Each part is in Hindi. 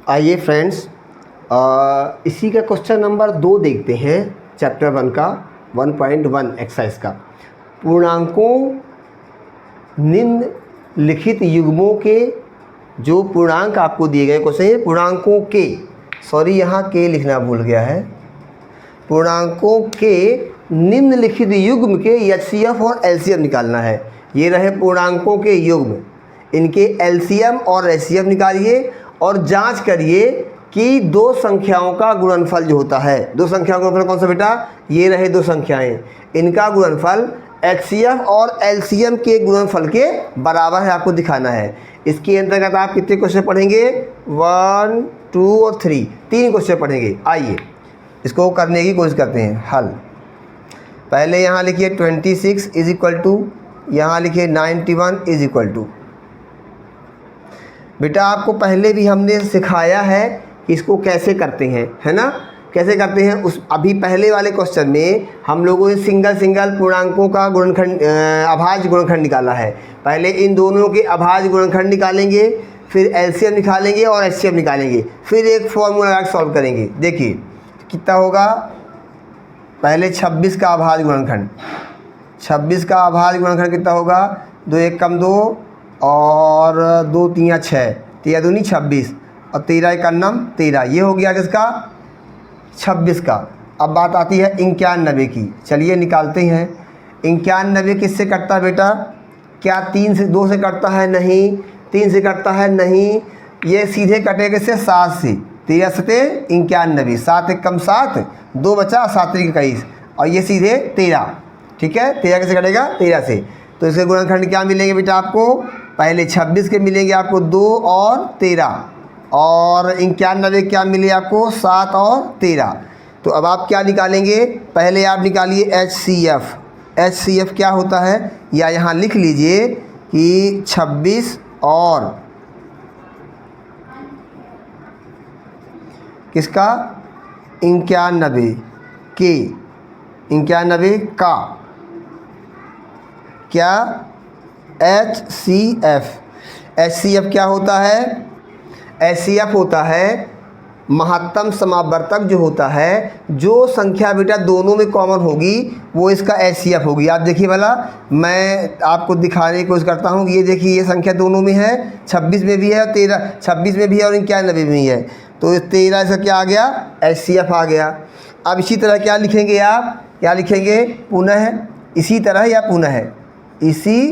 आइए फ्रेंड्स, इसी का क्वेश्चन नंबर 2 देखते हैं चैप्टर 1 का 1.1 एक्सरसाइज का। पूर्णांकों निम्नलिखित युग्मों के, जो पूर्णांक आपको दिए गए क्वेश्चन है पूर्णांकों के, सॉरी यहाँ के लिखना भूल गया है, पूर्णांकों के निम्नलिखित युग्म के एचसीएफ और एलसीएम निकालना है। ये रहे पूर्णांकों के युग्म, इनके एलसीएम और एचसीएफ निकालिए और जांच करिए कि दो संख्याओं का गुणनफल जो होता है, दो संख्याओं का गुणनफल कौन सा बेटा, ये रहे दो संख्याएं, इनका गुणनफल एचसीएफ और एलसीएम के गुणनफल के बराबर है, आपको दिखाना है। इसके अंतर्गत आप कितने क्वेश्चन पढ़ेंगे, 1, 2 और 3, 3 क्वेश्चन पढ़ेंगे। आइए इसको करने की कोशिश करते हैं हल। पहले यहाँ लिखिए 26 इज इक्वल टू, यहाँ लिखिए 91 इज इक्वल टू। बेटा आपको पहले भी हमने सिखाया है कि इसको कैसे करते हैं, है ना, कैसे करते हैं। उस अभी पहले वाले क्वेश्चन में हम लोगों ने सिंगल पूर्णांकों का गुणनखंड अभाज्य गुणनखंड निकाला है। पहले इन दोनों के अभाज्य गुणनखंड निकालेंगे, फिर एलसीएम निकालेंगे और एचसीएफ निकालेंगे, फिर एक फॉर्मूला लगा सॉल्व करेंगे। देखिए कितना होगा, पहले 26 का अभाज्य गुणनखंड, 26 का अभाज्य गुणनखंड कितना होगा, 2 1 कम 2 और 2 3 6, 13 दूनी 26 और 13 1 नम 13, ये हो गया किसका, 26 का। अब बात आती है 91 की, चलिए निकालते हैं। 91 किससे कटता है बेटा, क्या 3 से 2 से कटता है, नहीं, 3 से कटता है, नहीं, ये सीधे कटेगा किससे, 7 से, 13 सते 91, 7 1 कम 7, 2 बचा, 7 3 21 और ये सीधे 13, ठीक है। 13 कैसे कटेगा, 13 से, तो इसके गुणनखंड क्या मिलेंगे बेटा आपको, पहले 26 के मिलेंगे आपको 2 और 13, और 91 क्या मिले आपको, 7 और 13। तो अब आप क्या निकालेंगे, पहले आप निकालिए एचसीएफ। एचसीएफ क्या होता है, या यहाँ लिख लीजिए कि 26 और किसका, 91 के, 91 का क्या, एचसीएफ। एचसीएफ क्या होता है, एचसीएफ होता है महत्तम समावर्तक जो होता है, जो संख्या बेटा दोनों में कॉमन होगी वो इसका एचसीएफ होगी। आप देखिए भला, मैं आपको दिखाने की कोशिश करता हूँ। ये देखिए ये संख्या दोनों में है, 26 में भी है और 13, 26 में भी है और 91 में भी है, तो 13 इसका क्या आ गया, एचसीएफ आ गया। अब इसी तरह क्या लिखेंगे आप, क्या लिखेंगे, पुनः इसी तरह या पुनः इसी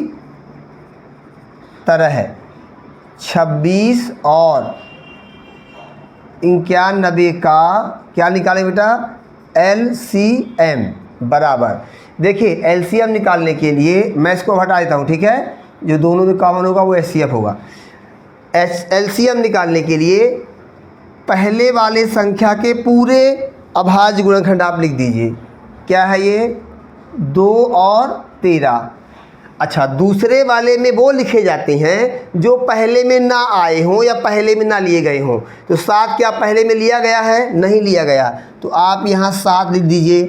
तरह 26 और 91 का क्या निकालें बेटा, एलसीएम बराबर। देखिए एलसीएम निकालने के लिए मैं इसको हटा देता हूँ, ठीक है, जो दोनों में कॉमन होगा वो एचसीएफ होगा। एलसीएम निकालने के लिए पहले वाले संख्या के पूरे अभाज्य गुणनखंड आप लिख दीजिए। क्या है ये, 2 और 13। अच्छा, दूसरे वाले में वो लिखे जाते हैं जो पहले में ना आए हों या पहले में ना लिए गए हों। तो 7 क्या पहले में लिया गया है, नहीं लिया गया, तो आप यहाँ 7 लिख दीजिए।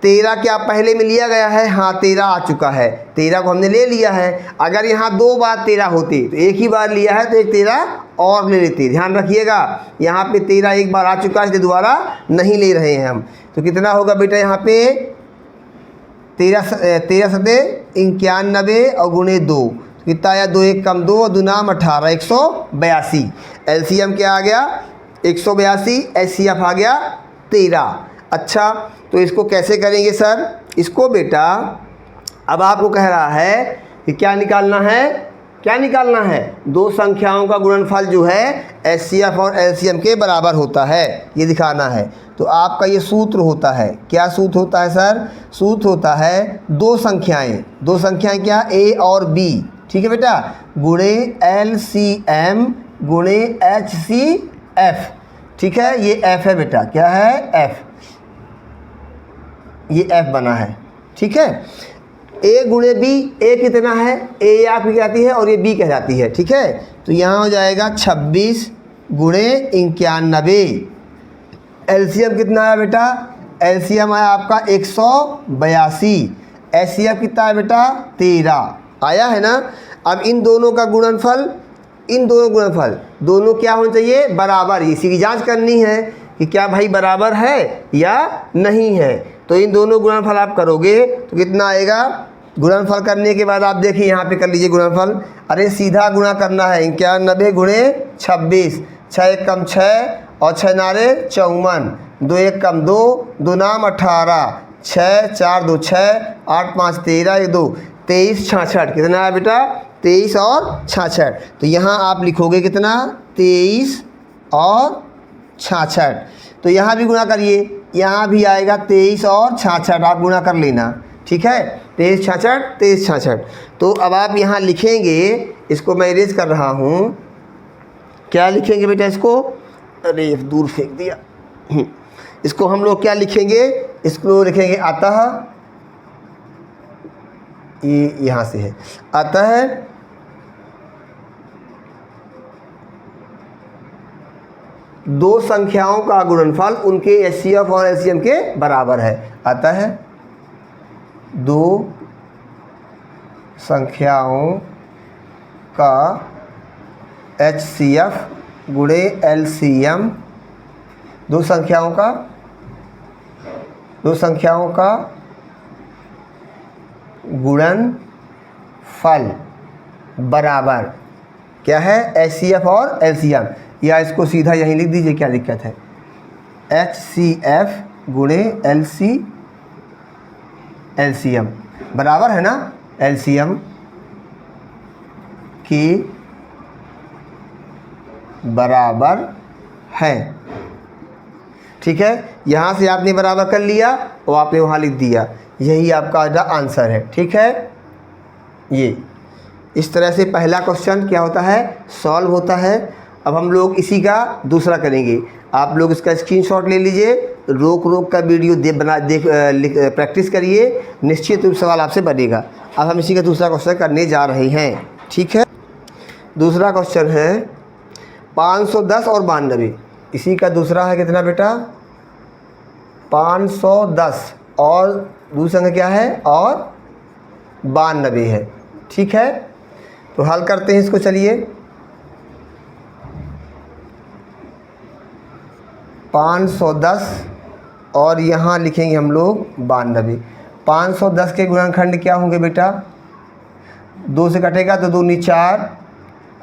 13 क्या पहले में लिया गया है, हाँ 13 आ चुका है, 13 को हमने ले लिया है। अगर यहाँ 2 बार 13 होती तो एक ही बार लिया है तो एक 13 और ले लेते। ध्यान रखिएगा, यहाँ पे 13 एक बार आ चुका है, इसलिए दोबारा नहीं ले रहे हैं हम। तो कितना होगा बेटा, यहाँ पे 13 सते 91 और गुणे 2, कितना आया, 2 1 कम 2 और 2 नाम 18, 182। एलसीएम क्या आ गया, 182, एचसीएफ आ गया 13। अच्छा, तो इसको कैसे करेंगे सर, इसको बेटा अब आपको कह रहा है कि क्या निकालना है, क्या निकालना है, दो संख्याओं का गुणनफल जो है एचसीएफ और एलसीएम के बराबर होता है, ये दिखाना है। तो आपका ये सूत्र होता है, क्या सूत्र होता है सर, सूत्र होता है दो संख्याएं क्या, ए और बी, ठीक है बेटा, गुणे एलसीएम गुणे एचसीएफ, ठीक है, ये एफ है बेटा, क्या है, एफ, ये एफ बना है, ठीक है। ए गुणे बी, ए कितना है, ए आप की जाती है और ये बी कह जाती है, ठीक है। तो यहाँ हो जाएगा 26 गुणे 91। एलसीएम कितना आया बेटा, एलसीएम आया आपका 182। एचसीएफ कितना है बेटा, 13 आया है ना। अब इन दोनों का गुणनफल इन दोनों गुणनफल दोनों क्या होने चाहिए, बराबर। इसी की जांच करनी है कि क्या भाई बराबर है या नहीं है। तो इन दोनों गुणनफल आप करोगे तो कितना आएगा। गुणनफल करने के बाद आप देखिए यहाँ पे कर लीजिए गुणनफल। अरे सीधा गुणा करना है, 91 गुणे 26, 6 एक कम 6 और 6 नारे 54, 2 एक कम 2, 2 नाम 18, 6 4 2 6, 8 5 13, 1 2 23, 66 कितना है बेटा 23 और 66। तो यहाँ आप लिखोगे कितना 23 और 66। तो यहाँ भी गुणा करिए, यहाँ भी आएगा 23 और 66, आप गुणा कर लेना, ठीक है। 23 66 23 66। तो अब आप यहाँ लिखेंगे, इसको मैं इरेज कर रहा हूँ, क्या लिखेंगे बेटा इसको, अरे दूर फेंक दिया। इसको हम लोग क्या लिखेंगे, इसको लिखेंगे अतः, ये यहाँ से है, अतः दो संख्याओं का गुणनफल उनके एचसीएफ और एलसीएम के बराबर है। अतः दो संख्याओं का एचसीएफ गुणे एलसीएम, दो संख्याओं का गुणनफल बराबर क्या है, एचसीएफ और एलसीएम। या इसको सीधा यहीं लिख दीजिए, क्या दिक्कत है, एचसीएफ गुणे एलसीएम बराबर है ना, एलसीएम की बराबर है, ठीक है। यहाँ से आपने बराबर कर लिया और आपने वहाँ लिख दिया, यही आपका आंसर है, ठीक है। ये इस तरह से पहला क्वेश्चन क्या होता है, सॉल्व होता है। अब हम लोग इसी का दूसरा करेंगे। आप लोग इसका स्क्रीनशॉट ले लीजिए, रोक का वीडियो प्रैक्टिस करिए, निश्चित रूप सवाल आपसे बनेगा। अब हम इसी का दूसरा क्वेश्चन करने जा रहे हैं, ठीक है। दूसरा क्वेश्चन है 510 और 92, इसी का दूसरा है कितना बेटा 510 और दूसरा संख्या क्या है और 92 है, ठीक है। तो हल करते हैं इसको, चलिए। 510 और यहाँ लिखेंगे हम लोग 92। 510 के गुणनखंड क्या होंगे बेटा, 2 से कटेगा तो 2 नी 4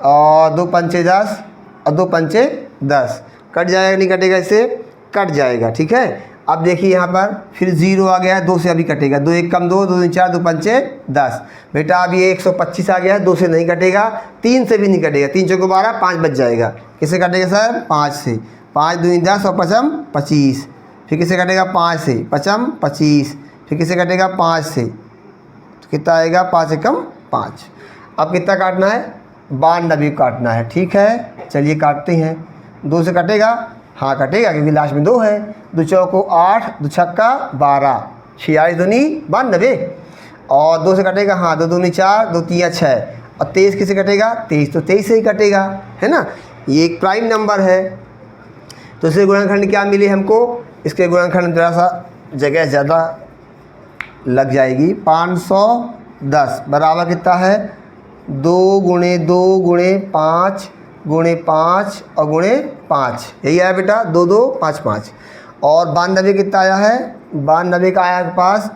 और 2 पंचे 10 और 2 पंचे 10, कट जाएगा, नहीं कटेगा, इससे कट जाएगा, ठीक है। अब देखिए यहाँ पर फिर 0 आ गया है, 2 से अभी कटेगा, 2 एक कम 2, 2 नी 4, 2 पंचे 10 बेटा। अब ये 125 आ गया है, 2 से नहीं कटेगा, 3 से भी नहीं कटेगा, 3 चौको 12, 5 बच जाएगा। किससे कटेगा सर, 5 से, 5 2 10 और 5 25, फिर किससे कटेगा 5 से, 5 25, फिर किससे कटेगा 5 से, तो कितना आएगा 5 एकम 5। अब कितना काटना है, 92 काटना है, ठीक है। चलिए काटते हैं, 2 से कटेगा, हाँ कटेगा क्योंकि लास्ट में 2 है, 2 चौको 8, 2 छक्का 12, 46 दूनी 92 और 2 से कटेगा, हाँ 2 दूनी 4, 2 3 6 और 23 किससे कटेगा, 23 तो 23 से ही कटेगा, है ना। ये एक प्राइम नंबर है, तो इसके गुणनखंड क्या मिले हमको, इसके गुणनखंड थोड़ा सा जगह ज़्यादा लग जाएगी। 510 बराबर कितना है, 2 गुणे 2 गुणे 5 गुणे 5 और गुणे 5, यही आया बेटा 2 2 5 5। और 92 कितना आया है, 92 का आया आपके पास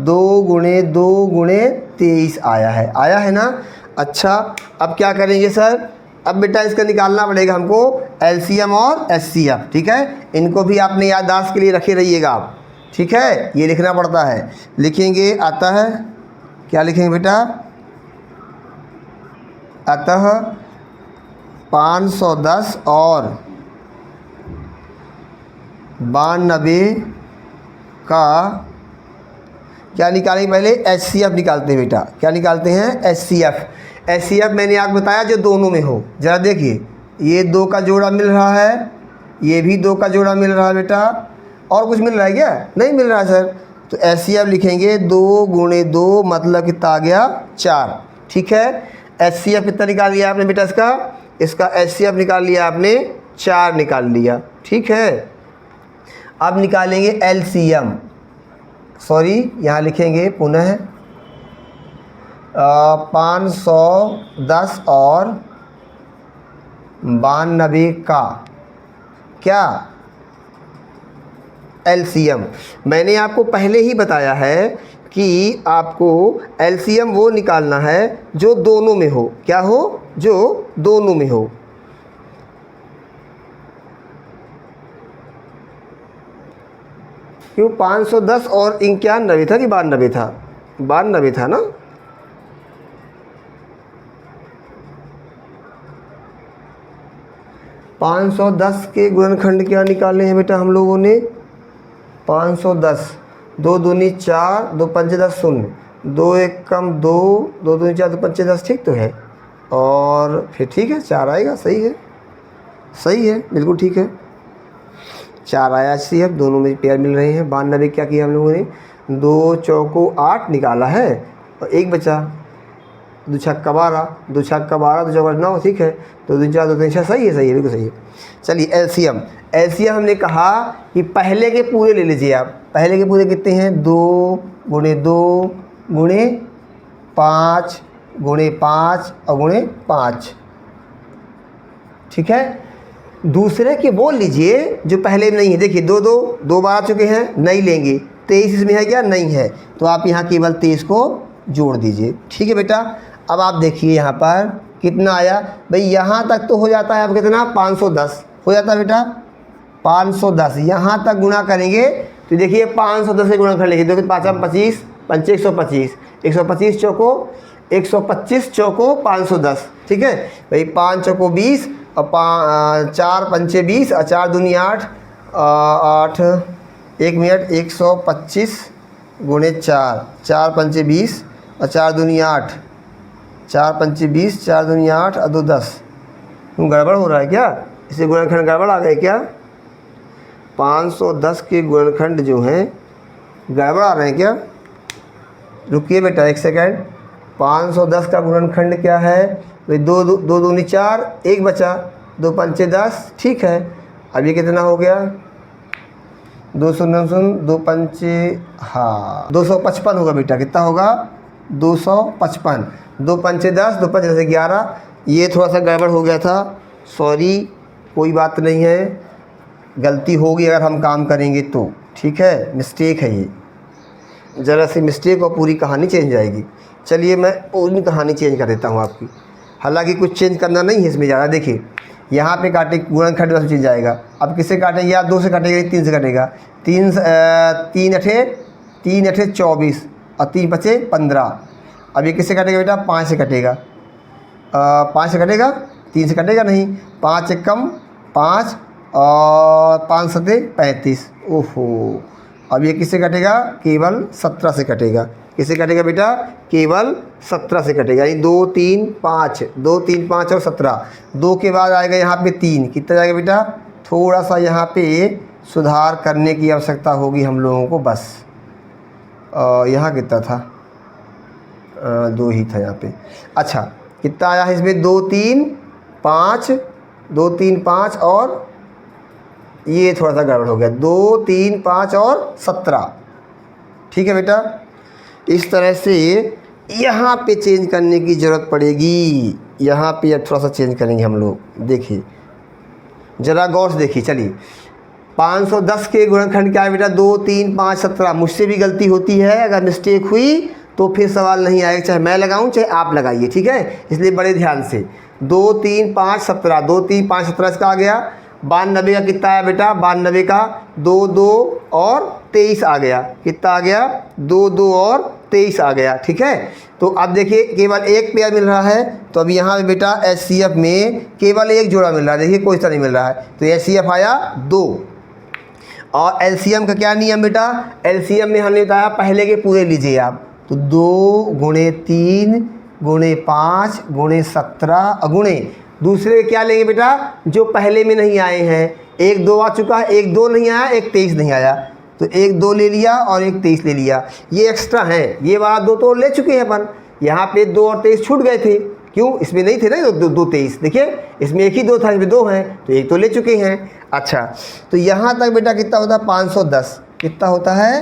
2 गुणे 2 गुणे 23 आया है ना। अच्छा अब क्या करेंगे सर, अब बेटा इसका निकालना पड़ेगा हमको एलसीएम और एचसीएफ, ठीक है। इनको भी आपने याददाश्त के लिए रखे रहिएगा आप, ठीक है, ये लिखना पड़ता है। लिखेंगे अतः, क्या लिखेंगे बेटा, अतः 510 और 92 का क्या निकालेंगे, पहले एचसीएफ निकालते हैं बेटा। क्या निकालते हैं, एचसीएफ मैंने आपको बताया जो दोनों में हो। ज़रा देखिए, ये 2 का जोड़ा मिल रहा है, ये भी 2 का जोड़ा मिल रहा है बेटा, और कुछ मिल रहा है क्या, नहीं मिल रहा है सर। तो एचसीएफ लिखेंगे 2 गुणे 2 मतलब कितना आ गया 4, ठीक है। एचसीएफ कितना निकाल लिया आपने बेटा, इसका एचसीएफ निकाल लिया आपने 4 निकाल लिया, ठीक है। अब निकालेंगे एलसीएम, सॉरी यहाँ लिखेंगे पुनः 510 और 92 का क्या एलसीएम। मैंने आपको पहले ही बताया है कि आपको एलसीएम वो निकालना है जो दोनों में हो। क्या हो? जो दोनों में हो। क्यों 510 और 91 था कि 92 था? 92 था ना। पाँच सौ दस के गुणनखंड क्या निकाले हैं बेटा हम लोगों ने? 510, 2 दूनी 4, 2 पंचे 10 शून्य, 2 एक कम 2, 2 दूनी 4, 2 पंचे 10, ठीक तो है। और फिर ठीक है 4 आएगा, सही है, सही है, बिल्कुल ठीक है। 4 आया सी। अब दोनों में पेयर मिल रहे हैं। 92 क्या किया हम लोगों ने? 2 चौको 8 निकाला है और 1 बचा। 2 छक्का 12, 2 छक्का 12, 2 चौका 9, ठीक है। 2 दूनी 4, 2 तीन 6, सही है, सही है, बिल्कुल सही है। चलिए एलसीएम। एलसीएम हमने कहा कि पहले के पूरे ले लीजिए आप। पहले के पूरे कितने हैं? 2 गुणे 2 गुणे 5 गुणे 5 और गुणे 5, ठीक है। दूसरे के बोल लीजिए जो पहले में नहीं है। देखिए 2 2 2 बार आ चुके हैं, नहीं लेंगे। 23 इसमें है क्या? नहीं है, तो आप यहाँ केवल 23 को जोड़ दीजिए, ठीक है बेटा। अब आप देखिए यहाँ पर कितना आया भाई। यहाँ तक तो हो जाता है अब कितना? 510 हो जाता है बेटा। 510 यहाँ तक गुणा करेंगे तो देखिए 510 से गुणा कर लेंगे। देखिए 5 25, 5 125, 125 चौको 125 चौको 510, ठीक है भाई। 5 चौको 20 और 4 पंचे 20 और 4 दूनी 8, 8 1 मिनट 125 गुणे 4, 4 पंचे 20 और 4 दूनी 8, 4 पंचे 20, 4 दूनी 8 और 2 10। गड़बड़ हो रहा है क्या? इसे गुणनखंड गड़बड़ आ गए क्या? 510 के गुणनखंड जो हैं गड़बड़ आ रहे हैं क्या? रुकिए बेटा एक सेकेंड। 510 का गुणनखंड क्या है भाई? 2 दूनी 4, 1 बचा, 2 पंचे 10, ठीक है। अब ये कितना हो गया? 2 शून्य 2 पंचे, हाँ 255 होगा बेटा। कितना होगा? 255। 2 पंचे 10, 2 पंचे 10 11। ये थोड़ा सा गड़बड़ हो गया था, सॉरी, कोई बात नहीं है, गलती होगी अगर हम काम करेंगे तो, ठीक है, मिस्टेक है ये। ज़रा सी मिस्टेक और पूरी कहानी चेंज जाएगी। चलिए मैं पूरी कहानी चेंज कर देता हूँ आपकी। हालांकि कुछ चेंज करना नहीं है इसमें ज़्यादा। देखिए यहाँ पे काटे गुणनखंड में चेंज जाएगा। अब किससे काटेंगे? या 2 से काटेंगे, 3 से काटेगा। 3 अठे 24 और 3 बचे 15। अब ये किससे कटेगा बेटा? 5 से कटेगा। 5 से कटेगा, 3 से कटेगा नहीं। 5 एक कम 5 और 5 सते 35। ओहो, अब ये किससे कटेगा? केवल 17 से कटेगा। किससे कटेगा बेटा? केवल 17 से कटेगा। यानी 2 3 5, 2 3 5 और 17। 2 के बाद आएगा यहाँ पे 3, कितना जाएगा बेटा? थोड़ा सा यहाँ पे सुधार करने की आवश्यकता होगी हम लोगों को बस। यहाँ कितना था? 2 ही था यहाँ पे। अच्छा कितना आया है इसमें? 2 3 5, 2 3 5 और ये थोड़ा सा गड़बड़ हो गया। 2 3 5 और 17, ठीक है बेटा। इस तरह से यहाँ पे चेंज करने की ज़रूरत पड़ेगी। यहाँ पे अब थोड़ा सा चेंज करेंगे हम लोग। देखिए ज़रा गौर से देखिए। चलिए 510 के गुणनखंड क्या है बेटा? 2 3 5 17। मुझसे भी गलती होती है, अगर मिस्टेक हुई तो फिर सवाल नहीं आएगा, चाहे मैं लगाऊं चाहे आप लगाइए, ठीक है। इसलिए बड़े ध्यान से। 2 3 5 17, 2 3 5 17 इसका आ गया। 92 का कितना आया बेटा? 92 का 2 2 और 23 आ गया। कितना आ गया? 2 2 और 23 आ गया, ठीक है। तो अब देखिए केवल एक पेयर मिल रहा है, तो अब यहाँ पे बेटा HCF में केवल एक जोड़ा मिल रहा है। देखिए कोई सा नहीं मिल रहा है, तो HCF आया 2। और LCM का क्या नियम बेटा? LCM में हमने बताया पहले के पूरे लीजिए आप, तो 2 गुणे 3 गुणे 5 गुणे 17 गुणे दूसरे क्या लेंगे बेटा? जो पहले में नहीं आए हैं। 1 2 आ चुका है, 1 2 नहीं आया, 1 23 नहीं आया, तो 1 2 ले लिया और 1 23 ले लिया। ये एक्स्ट्रा है, ये वाला 2 तो ले चुके हैं अपन। यहाँ पे 2 और 23 छूट गए थे, क्यों? इसमें नहीं थे ना 2 23। देखिए इसमें एक ही 2 था, इसमें 2 हैं, तो 1 तो ले चुके हैं। अच्छा तो यहाँ तक बेटा कितना होता है? 510। कितना होता है?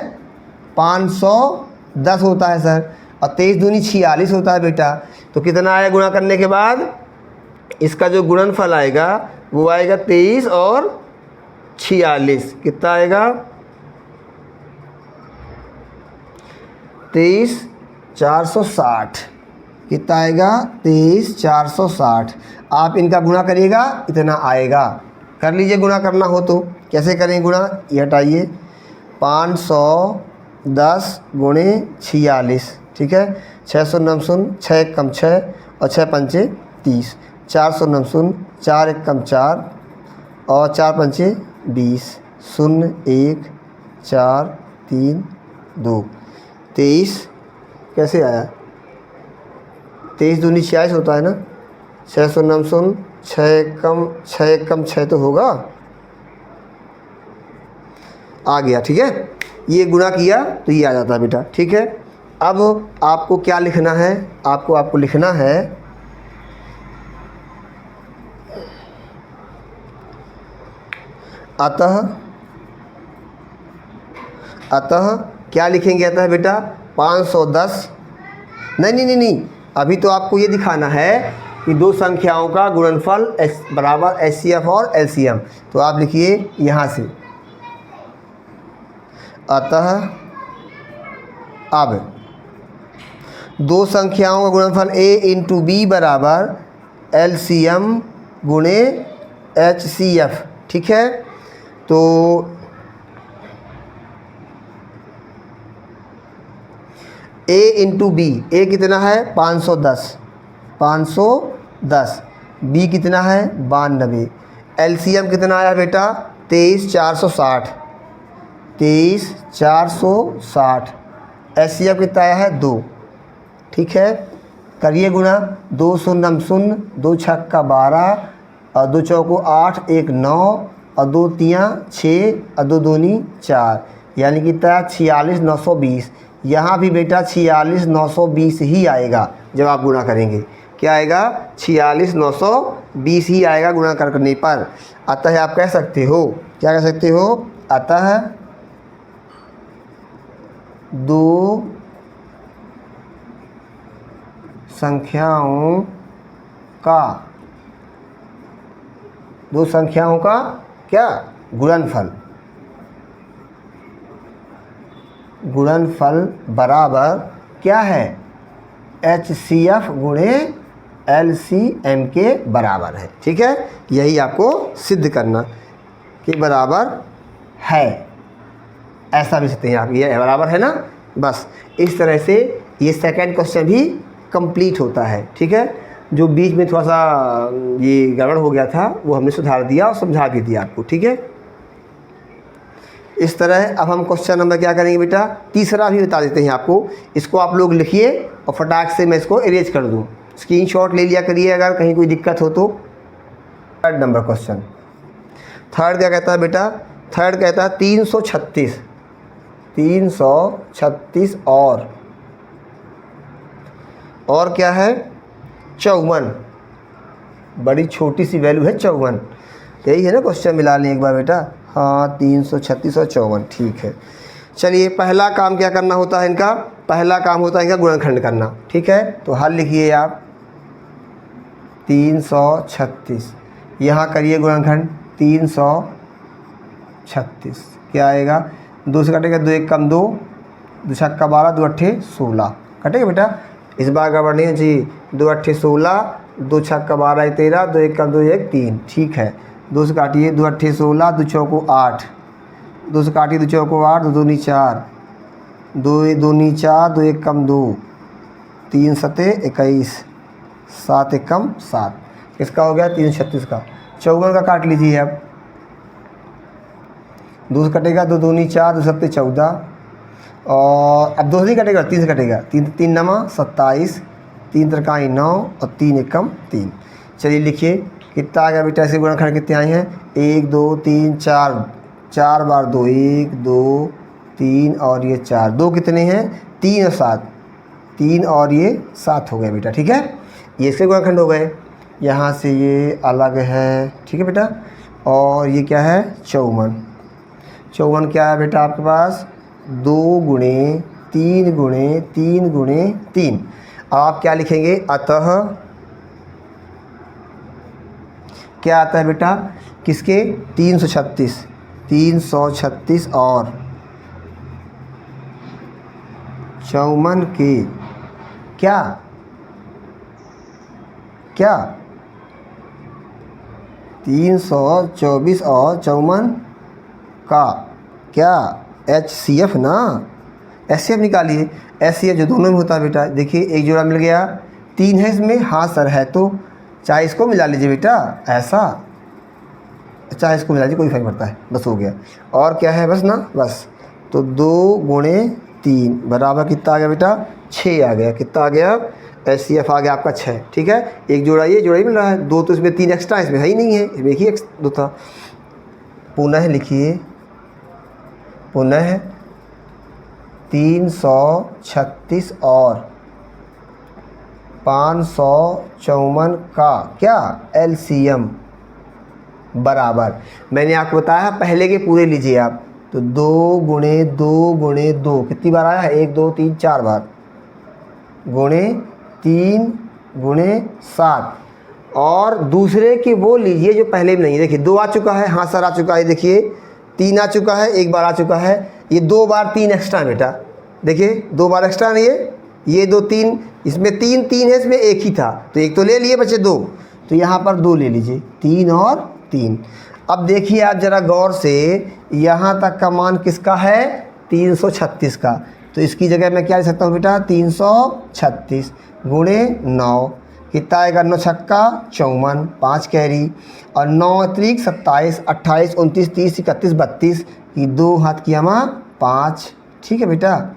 510 होता है सर। और 23 दूनी 46 होता है बेटा। तो कितना आया गुणा करने के बाद? इसका जो गुणनफल आएगा वो आएगा 23 और 46। कितना आएगा? 23,460। कितना आएगा? 23,460। आप इनका गुणा करिएगा, इतना आएगा। कर लीजिए, गुणा करना हो तो कैसे करें गुणा, ये हटाइए। 510 गुणे 46, ठीक है। 690, 6 कम 6 और 6 पंचे 30। 490, 4 एक कम 4 और 4 पंचे 20। 0 1 4 3 2। 23 कैसे आया? 23 दूनी 46 होता है ना। 690, 6 एक कम 6 तो होगा, आ गया, ठीक है। ये गुणा किया तो ये आ जाता है बेटा, ठीक है। अब आपको क्या लिखना है? आपको लिखना है अतः क्या लिखेंगे? अतः बेटा 510, नहीं, अभी तो आपको ये दिखाना है कि दो संख्याओं का गुणनफल बराबर HCF और LCM। तो आप लिखिए यहाँ से, अतः अब दो संख्याओं का गुणनफल A इंटू B बराबर LCM गुणे HCF, ठीक है। तो A इंटू बी, A कितना है? 510, B कितना है? 92। LCM कितना आया बेटा? 23,460, 23,460। HCF कितना आया है? 2, ठीक है। करिए गुणा। 2 शून्य 0, 2 छक्का 12 और 2 चौको 8, 1 9 और 2 तियाँ 6 और 2 दूनी 4, यानी कि कितना? 46,920। यहाँ भी बेटा 46,920 ही आएगा जब आप गुणा करेंगे। क्या आएगा? 46,920 ही आएगा गुणा करने पर। अतः आप कह सकते हो, क्या कह सकते हो? अतः दो संख्याओं का क्या? गुणनफल बराबर क्या है? HCF गुणे LCM के बराबर है, ठीक है। यही आपको सिद्ध करना कि बराबर है, ऐसा भी सकते हैं आप, ये बराबर है ना। बस इस तरह से ये सेकंड क्वेश्चन भी कंप्लीट होता है, ठीक है। जो बीच में थोड़ा सा ये गड़बड़ हो गया था वो हमने सुधार दिया और समझा भी दिया आपको, ठीक है। इस तरह अब हम क्वेश्चन नंबर क्या करेंगे बेटा? तीसरा भी बता देते हैं आपको। इसको आप लोग लिखिए और फटाक से मैं इसको इरेज कर दूँ। स्क्रीनशॉट ले लिया करिए अगर कहीं कोई दिक्कत हो तो। थर्ड नंबर क्वेश्चन, थर्ड क्या कहता है बेटा? थर्ड कहता है 336 और क्या है? 54। बड़ी छोटी सी वैल्यू है 54, यही है ना क्वेश्चन? मिला लें एक बार बेटा। हाँ, 336 और 54, ठीक है। चलिए, पहला काम क्या करना होता है इनका? पहला काम होता है इनका गुणनखंड करना, ठीक है। तो हल लिखिए आप 336, यहाँ करिए गुणनखंड 336। क्या आएगा? 2 से कटेगा 2 एक कम 2, 2 छक्का 12, 2 अट्ठे 16। कटेगा बेटा? इस बार गड़बड़ नहीं जी। 2 अट्ठे 16, 2 छक्का 12 13, 2 एक कम 2 1 3, ठीक है। 2 से काटिए, 2 अट्ठे 16, 2 चौको 8, 2 से काटिए 2 चौको 8, 2 दूनी 4, 2 दूनी 4, 2 एक कम 2, 3 सते 21, 7 एक कम 7। किसका हो गया? 336 का। 54 का काट लीजिए अब। 2 से कटेगा 2 दूनी 4, 2 सत्ते 14 और अब 2 से नहीं कटेगा, 3 से कटेगा। 3 नमा 27, 3 त्रिकाई 9 और 3 एकम 3। चलिए लिखिए कितना आ गया बेटा? ऐसे गुणनखंड कितने आए हैं? 1 2 3 4, 4 बार 2 1 2 3 और ये 4, 2 कितने हैं? 3 और 7, 3 और ये 7 हो गए बेटा, ठीक है। ये इसके गुणनखंड हो गए। यहाँ से ये अलग है, ठीक है बेटा। और ये क्या है? 54 क्या है बेटा आपके पास? 2 गुणे 3 गुणे 3 गुणे 3। अब आप क्या लिखेंगे? अतः क्या आता है बेटा, किसके 336 और 54 के क्या 324 और 54 का क्या HCF ना, HCF निकालिए। HCF जो दोनों में होता है बेटा, देखिए एक जोड़ा मिल गया, 3 है इसमें, हाँ सर है, तो चाहे इसको मिला लीजिए बेटा, ऐसा चाहे इसको मिला लीजिए, कोई फर्क पड़ता है, बस हो गया। और क्या है बस ना, बस तो 2 गुणे 3 बराबर कितना आ गया बेटा, 6 आ गया। कितना आ गया, HCF आ गया आपका 6। ठीक है, एक जोड़ा ये जोड़ा ही मिल रहा है, 2 तो इसमें 3 एक्स्ट्रा, इसमें है ही नहीं है, इसमें एक ही दो था। पुनः लिखिए, पुनः 336 और 554 का क्या LCM बराबर, मैंने आपको बताया पहले के पूरे लीजिए आप, तो 2 गुणे 2 कितनी बार आया है, 1 2 3 4 बार, गुणे 3 गुणे 7, और दूसरे की वो लीजिए जो पहले भी नहीं, देखिए 2 आ चुका है, हाँ सर आ चुका है, देखिए 3 आ चुका है, 1 बार आ चुका है, ये 2 बार 3 एक्स्ट्रा है बेटा, देखिए 2 बार एक्स्ट्रा नहीं है, ये 2 3, इसमें 3 है, इसमें 1 ही था, तो 1 तो ले लिए बच्चे 2, तो यहाँ पर 2 ले लीजिए, 3 और 3। अब देखिए आप ज़रा गौर से, यहाँ तक का मान किसका है, 336 का, तो इसकी जगह मैं क्या लिख सकता हूँ बेटा, 336 गुणे 9, कितना आएगा, 9 छक्का 54, 5 कैरी, और 9 अतिरिक्त 27, 28, 29, 30, 31, 32 की 2 हाथ की हमा 5। ठीक है बेटा,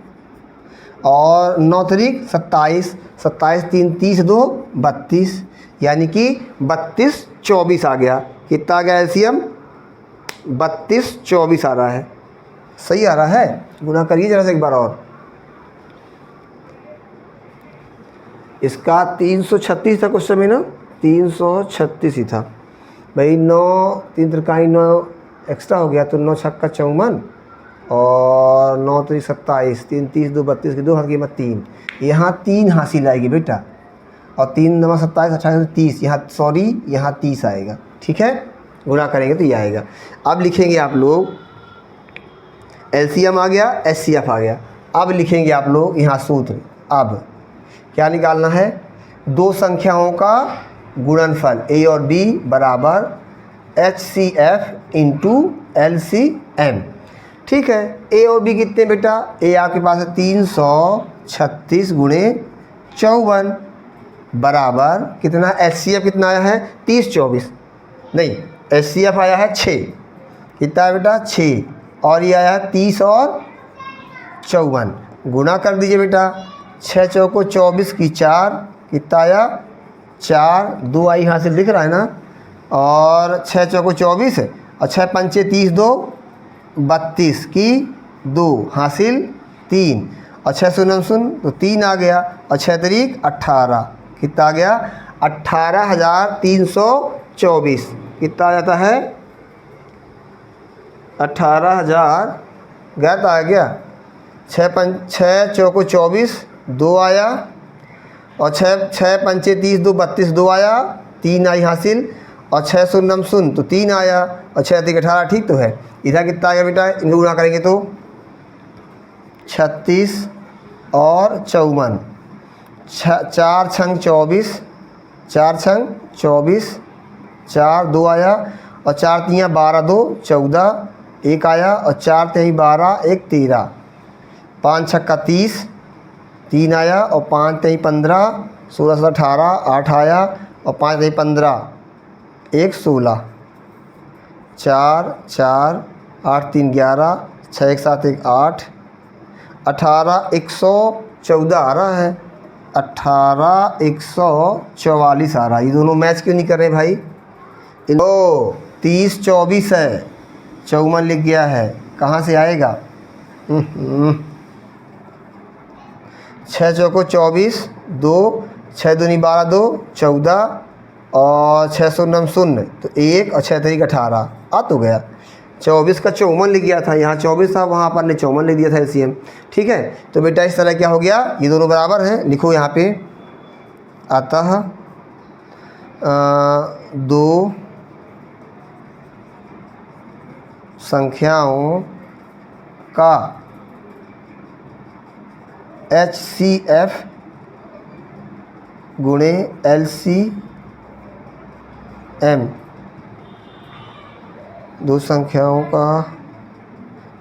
और 9 अतिरिक्त 27, 27 3 30 2 32, यानी कि 32 24 आ गया। कितना आ गया LCM, 32 24 आ रहा है, सही आ रहा है। गुना करिए जरा से एक बार और, इसका 336 था क्वेश्चन में ना, 336 ही था भाई, 9 3 त्रिकाई 9 एक्स्ट्रा हो गया, तो 9 छक्का 54 और 9 3 27, 3 30 2 32 की 2 हाथ की कीमत 3, यहाँ 3 हासिल आएगी बेटा, और 3 9 27 28 30, यहाँ सॉरी यहाँ 30 आएगा। ठीक है, गुणा करेंगे तो ये आएगा। अब लिखेंगे आप लोग, LCM आ गया, HCF आ गया, अब लिखेंगे आप लोग यहाँ सूत्र। अब क्या निकालना है, 2 संख्याओं का गुणनफल A और B बराबर HCF इंटू LCM। ठीक है, A और B कितने बेटा, A आपके पास है 336 गुणे 54 बराबर कितना, HCF कितना आया है 30 24, नहीं HCF आया है 6, कितना है बेटा 6, और ये आया है 30 और 54, गुना कर दीजिए बेटा, 6 चौको 24 की 4, कितना आया 4, 2 आई हासिल दिख रहा है ना, और 6 चौको 24 और 6 पंचे 30 2 32 की 2 हासिल 3, और 6 शून्य शून्य तो 3 आ गया, और 6 तरीक 18, कितना आ गया 18,324, कितना आ जाता है 18,000 गया तो आ गया, 6 चौको 24 2 आया, और 6 पंचे 30 2 32 2 आया, 3 आई हासिल, और 6 शून्य शून्य तो 3 आया, और 6 अधिक 18, ठीक तो है। इधर कितना आ गया बेटा, इनको गुणा करेंगे तो 36 और 54, 4 छंग 24, 4 छंग 24, 4 2 आया, और 4 3 12 2 14, 1 आया, और 4 3 12 1 13, 5 छक्का 30, 3 आया, और 5 3 15, 16 17 18, 8 आया, और 5 3 15 1 16, 4 4 8 3 11, 6 1 7 1 8, 18 114 आ रहा है, 18 144 आ रहा है। ये दोनों मैच क्यों नहीं कर रहे भाई, 30 24 है, 54 लिख गया है, कहाँ से आएगा, 6 चौको 24 2, 6 दूनी 12 2 14, और 6 शून्य शून्य तो 1, और 6 तरीक 18 आ तो गया। 24 का 54 लिख गया था, यहाँ 24 था, वहाँ पर ने 54 लिख दिया था LCM। ठीक है, तो बेटा इस तरह क्या हो गया, ये दोनों बराबर हैं, लिखो यहाँ पे, अतः 2 संख्याओं का HCF गुणे LCM, दो संख्याओं का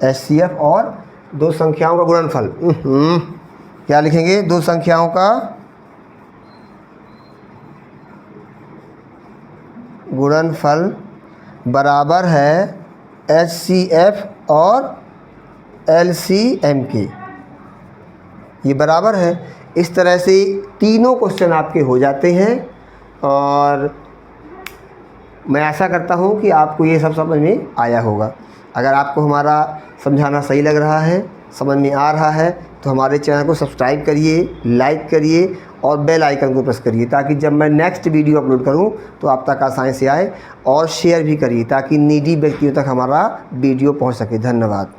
HCF और दो संख्याओं का गुणनफल। क्या लिखेंगे? दो संख्याओं का गुणनफल बराबर है HCF और LCM के, ये बराबर है। इस तरह से तीनों क्वेश्चन आपके हो जाते हैं और मैं आशा करता हूँ कि आपको ये सब समझ में आया होगा। अगर आपको हमारा समझाना सही लग रहा है, समझ में आ रहा है, तो हमारे चैनल को सब्सक्राइब करिए, लाइक करिए और बेल आइकन को प्रेस करिए ताकि जब मैं नेक्स्ट वीडियो अपलोड करूं तो आप तक आसानी से आए, और शेयर भी करिए ताकि नीडी व्यक्तियों तक हमारा वीडियो पहुंच सके। धन्यवाद।